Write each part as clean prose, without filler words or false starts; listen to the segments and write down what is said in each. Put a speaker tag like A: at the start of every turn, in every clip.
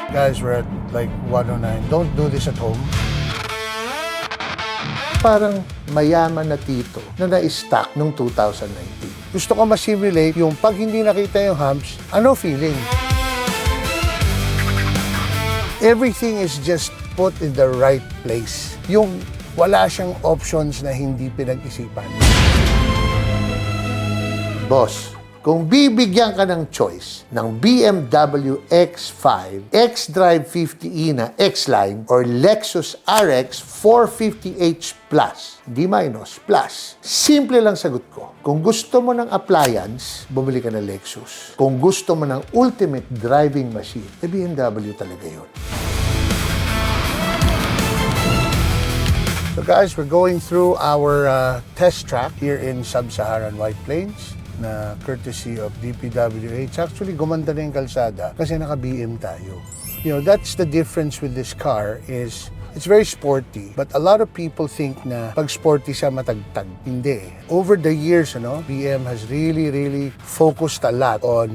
A: Guys, we're at like 109. Don't do this at home.
B: Parang mayaman na tito na na-stock noong 2019.
A: Gusto ko ma-simulate yung pag hindi nakita yung humps, ano feeling? Everything is just put in the right place. Yung wala siyang options na hindi pinag-isipan.
B: Boss, kung bibigyan ka ng choice ng BMW X5, xDrive 50e na X-Line, or Lexus RX 450h Plus, di minus, plus, simple lang sagot ko. Kung gusto mo ng appliance, bumili ka ng Lexus. Kung gusto mo ng ultimate driving machine, BMW talaga yun.
A: So guys, we're going through our test track here in Sub-Saharan White Plains na courtesy of DPWH. Actually, gumanda na yung kalsada kasi naka-BM tayo. You know, that's the difference with this car is it's very sporty, but a lot of people think na pag sporty siya matagtag. Hindi. Over the years, BM has really focused a lot on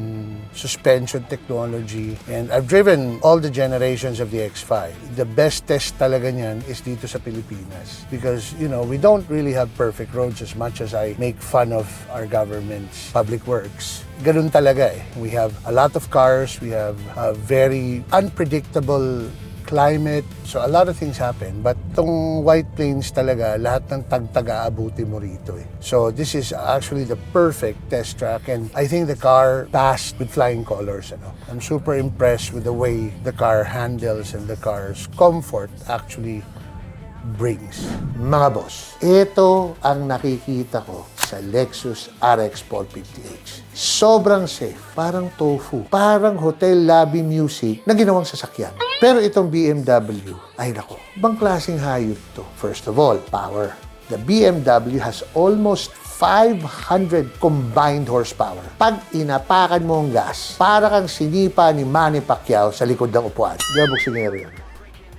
A: suspension technology, and I've driven all the generations of the X5. The best test talaga niyan is dito sa Pilipinas because, we don't really have perfect roads as much as I make fun of our government's public works. Ganun talaga eh. We have a lot of cars, we have a very unpredictable climate, so a lot of things happen. But itong White Plains talaga, lahat ng tagtag-aabuti mo rito eh. So this is actually the perfect test track, and I think the car passed with flying colors. I'm super impressed with the way the car handles and the car's comfort actually brings.
B: Mga boss, ito ang nakikita ko sa Lexus RX 450h. Sobrang safe, parang tofu, parang hotel lobby music na ginawang sasakyan. Pero itong BMW, ay nako, bang klaseng hayop to? First of all, power. The BMW has almost 500 combined horsepower. Pag inapakan mo ang gas, para kang sinipa ni Manny Pacquiao sa likod ng upuan. Di ba buksinero yun?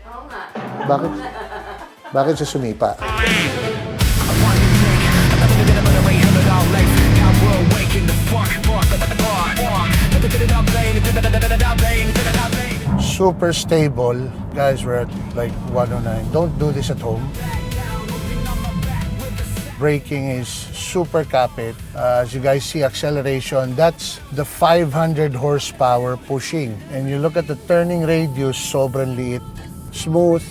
C: Oo nga.
B: Bakit? Bakit sa sumipa?
A: Super stable. Guys, we're at like 109. Don't do this at home. Braking is super kapit. As you guys see, acceleration, that's the 500 horsepower pushing. And you look at the turning radius, sobrang liit. Smooth.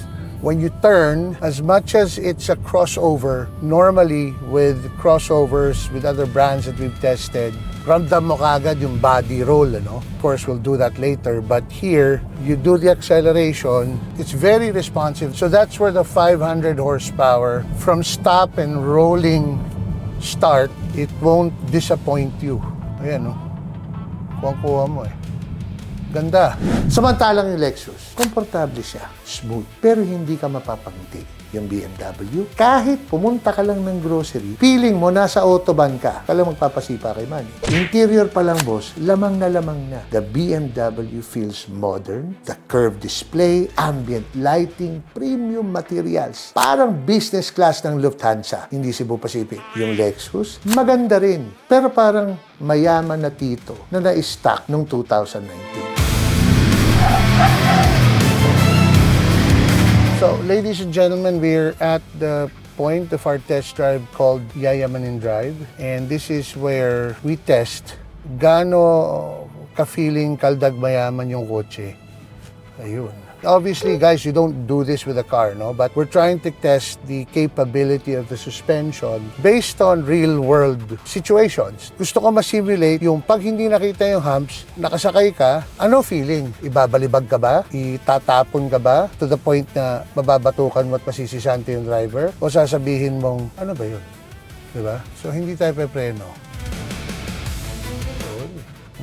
A: When you turn, as much as it's a crossover, normally with crossovers with other brands that we've tested, ramdam mo kagad yung body roll, Of course, we'll do that later. But here, you do the acceleration, it's very responsive. So that's where the 500 horsepower, from stop and rolling start, it won't disappoint you. Ayan, kuha mo eh. Ganda.
B: Samantalang yung Lexus, komportable siya, smooth, pero hindi ka mapapangiti. Yung BMW, kahit pumunta ka lang ng grocery, feeling mo nasa autobahn ka, kala magpapasipa kay Manny. Interior pa lang, boss, lamang na lamang na. The BMW feels modern, the curved display, ambient lighting, premium materials. Parang business class ng Lufthansa, hindi Cebu Pacific. Yung Lexus, maganda rin, pero parang mayaman na tito na na-stock noong 2019.
A: So, ladies and gentlemen, we're at the point of our test drive called Yayamanin Drive. And this is where we test gaano ka-feeling kaldag mayaman yung kotse. Ayun. Obviously, guys, you don't do this with a car, But we're trying to test the capability of the suspension based on real-world situations. Gusto ko ma-simulate yung pag hindi nakita yung humps, nakasakay ka, ano feeling? Ibabalibag ka ba? Itatapon ka ba? To the point na mababatukan mo at masisisante yung driver? O sasabihin mong, ano ba yun? Diba? So, hindi tayo pepreno.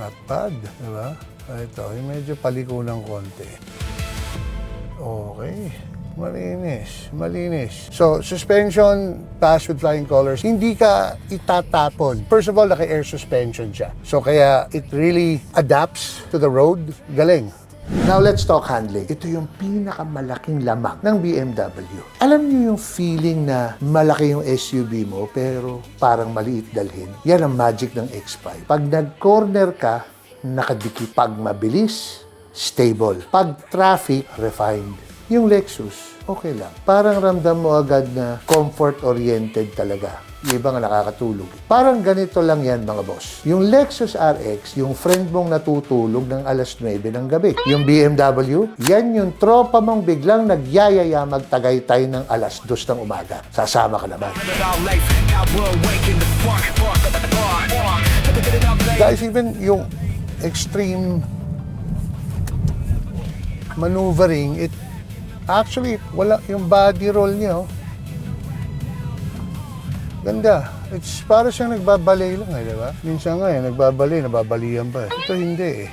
A: Not bad, diba? Ito, yung medyo paliko ng konti. Okay. Malinis. So, suspension, pass with flying colors, hindi ka itatapon. First of all, naka-air suspension siya. So, kaya it really adapts to the road. Galing.
B: Now, let's talk handling. Ito yung pinakamalaking lamang ng BMW. Alam niyo yung feeling na malaki yung SUV mo, pero parang maliit dalhin? Yan ang magic ng X5. Pag nag-corner ka, nakadikit. Pag mabilis, stable. Pag traffic, refined. Yung Lexus, okay lang. Parang ramdam mo agad na comfort-oriented talaga. Yung iba nga nakakatulog. Parang ganito lang yan, mga boss. Yung Lexus RX, yung friend mong natutulog ng alas 9 ng gabi. Yung BMW, yan yung tropa mong biglang nagyayaya magtagaytay ng alas 2 ng umaga. Sasama ka naman.
A: Guys, even yung extreme maneuvering, it actually, wala yung body roll niya, oh. Ganda. It's para siyang nagbabalay lang, di ba? Minsan nga, nagbabalay, nababalian pa. Ito hindi,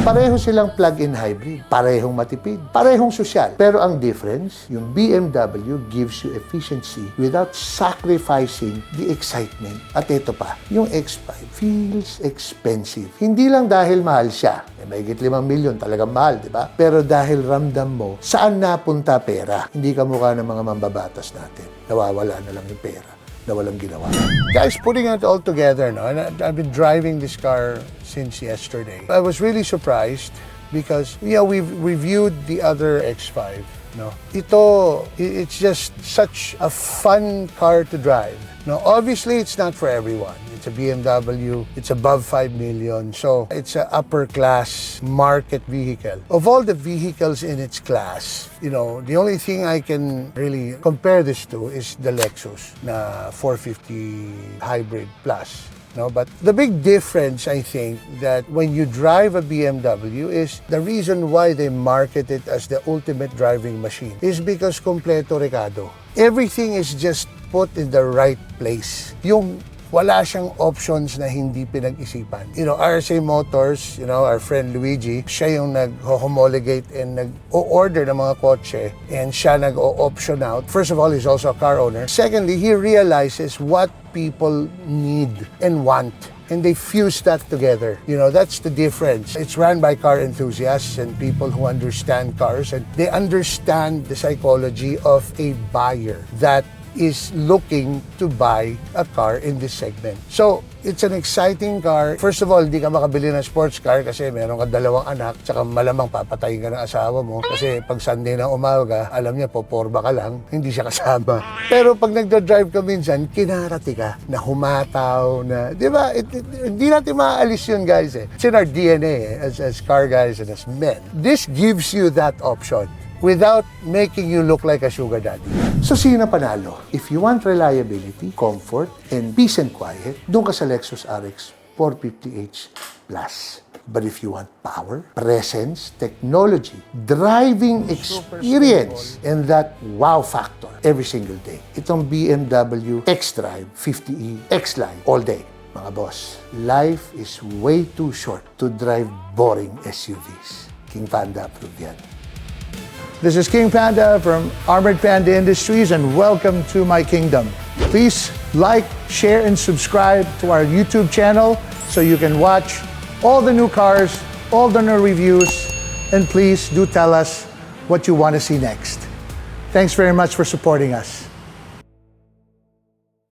B: Pareho silang plug-in hybrid. Parehong matipid. Parehong sosyal. Pero ang difference, yung BMW gives you efficiency without sacrificing the excitement. At ito pa, yung X5 feels expensive. Hindi lang dahil mahal siya. Mahigit 5 milyon, talagang mahal, di ba? Pero dahil ramdam mo, saan napunta pera? Hindi ka mukha ng mga mambabatas natin. Nawawala na lang yung pera na walang ginawa.
A: Guys, putting it all together, no? And I've been driving this car since yesterday. I was really surprised because, we've reviewed the other X5, no? It's just such a fun car to drive. No, obviously, it's not for everyone. It's a BMW. It's above 5 million. So, it's an upper-class market vehicle. Of all the vehicles in its class, the only thing I can really compare this to is the Lexus na 450 Hybrid Plus. No, but the big difference, I think, that when you drive a BMW is the reason why they market it as the ultimate driving machine is because kompleto Ricardo. Everything is just put in the right place. Yung wala siyang options na hindi pinag-isipan. RSA Motors, our friend Luigi, siya yung nag-homologate and nag-order ng mga kotse and siya nag-option out. First of all, he's also a car owner. Secondly, he realizes what people need and want. And they fuse that together. That's the difference. It's run by car enthusiasts and people who understand cars, and they understand the psychology of a buyer that is looking to buy a car in this segment. So, it's an exciting car. First of all, hindi ka makabili ng sports car kasi meron ka 2 anak, tsaka malamang papatayin ka ng asawa mo kasi pag Sunday na umaga, alam niya, poporba ka lang, hindi siya kasama. Pero pag nagda-drive ka minsan, kinarati ka na humataw, na, di ba? Hindi natin maaalis yun, guys. It's in our DNA as car guys and as men. This gives you that option without making you look like a sugar daddy.
B: So, sino panalo? If you want reliability, comfort, and peace and quiet, doon ka sa Lexus RX 450h Plus. But if you want power, presence, technology, driving experience, and that wow factor every single day, itong BMW X-Drive 50e X-Line all day. Mga boss, life is way too short to drive boring SUVs. King Panda approved yan.
C: This is King Panda from Armored Panda Industries, and welcome to my kingdom. Please like, share, and subscribe to our YouTube channel so you can watch all the new cars, all the new reviews, and please do tell us what you want to see next. Thanks very much for supporting us.